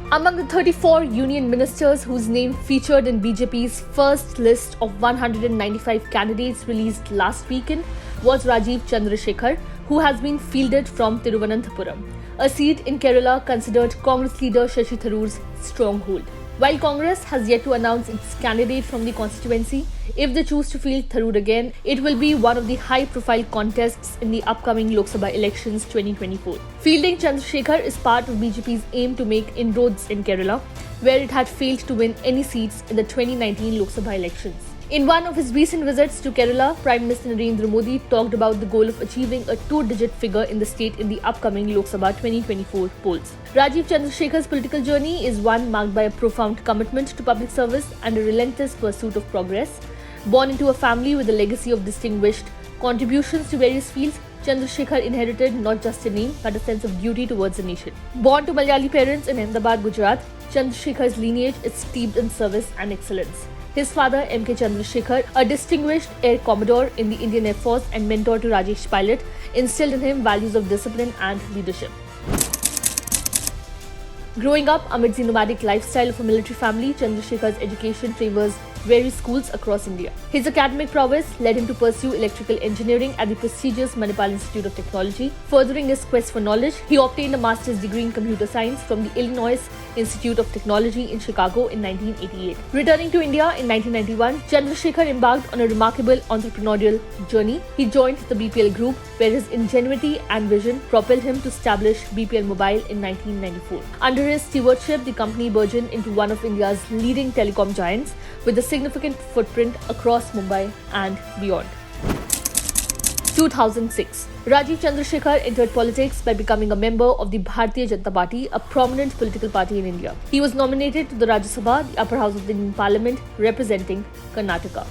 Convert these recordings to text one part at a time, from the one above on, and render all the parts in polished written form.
Among the 34 union ministers whose name featured in BJP's first list of 195 candidates released last weekend was Rajiv Chandrasekhar, who has been fielded from Thiruvananthapuram, a seat in Kerala considered Congress leader Shashi Tharoor's stronghold. While Congress has yet to announce its candidate from the constituency, if they choose to field Tharoor again, it will be one of the high-profile contests in the upcoming Lok Sabha elections 2024. Fielding Chandrasekhar is part of BJP's aim to make inroads in Kerala, where it had failed to win any seats in the 2019 Lok Sabha elections. In one of his recent visits to Kerala, Prime Minister Narendra Modi talked about the goal of achieving a two-digit figure in the state in the upcoming Lok Sabha 2024 polls. Rajiv Chandrasekhar's political journey is one marked by a profound commitment to public service and a relentless pursuit of progress. Born into a family with a legacy of distinguished contributions to various fields, Chandrasekhar inherited not just a name but a sense of duty towards the nation. Born to Malayali parents in Ahmedabad, Gujarat, Chandrasekhar's lineage is steeped in service and excellence. His father, M.K. Chandrasekhar, a distinguished Air Commodore in the Indian Air Force and mentor to Rajesh Pilot, instilled in him values of discipline and leadership. Growing up amidst the nomadic lifestyle of a military family, Chandrasekhar's education favors various schools across India. His academic prowess led him to pursue electrical engineering at the prestigious Manipal Institute of Technology. Furthering his quest for knowledge, he obtained a master's degree in computer science from the Illinois Institute of Technology in Chicago in 1988. Returning to India in 1991, Chandrasekhar embarked on a remarkable entrepreneurial journey. He joined the BPL Group, where his ingenuity and vision propelled him to establish BPL Mobile in 1994. Under his stewardship, the company burgeoned into one of India's leading telecom giants, with a significant footprint across Mumbai and beyond. 2006. Rajiv Chandrasekhar entered politics by becoming a member of the Bharatiya Janata Party, a prominent political party in India. He was nominated to the Rajya Sabha, the upper house of the Indian Parliament, representing Karnataka.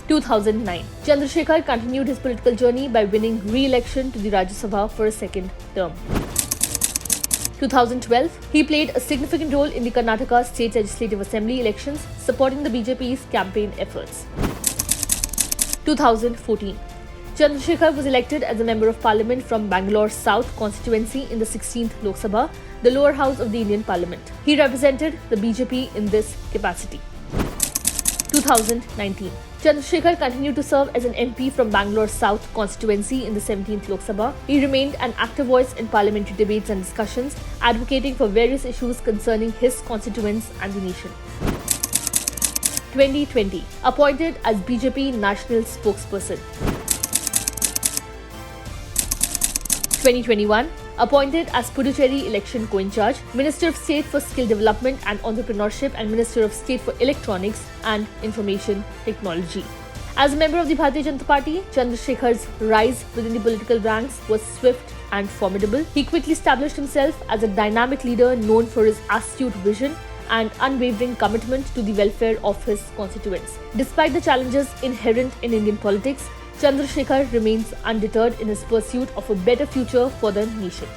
2009. Chandrasekhar continued his political journey by winning re-election to the Rajya Sabha for a second term. 2012, he played a significant role in the Karnataka State Legislative Assembly elections, supporting the BJP's campaign efforts. 2014. Chandrasekhar was elected as a Member of Parliament from Bangalore South constituency in the 16th Lok Sabha, the lower house of the Indian Parliament. He represented the BJP in this capacity. 2019. Chandrasekhar continued to serve as an MP from Bangalore South constituency in the 17th Lok Sabha. He remained an active voice in parliamentary debates and discussions, advocating for various issues concerning his constituents and the nation. 2020. Appointed as BJP National Spokesperson. 2021. Appointed as Puducherry Election Co-in-charge, Minister of State for Skill Development and Entrepreneurship and Minister of State for Electronics and Information Technology. As a member of the Bharatiya Janata Party, Chandrasekhar's rise within the political ranks was swift and formidable. He quickly established himself as a dynamic leader known for his astute vision and unwavering commitment to the welfare of his constituents. Despite the challenges inherent in Indian politics, Chandrasekhar remains undeterred in his pursuit of a better future for the nation.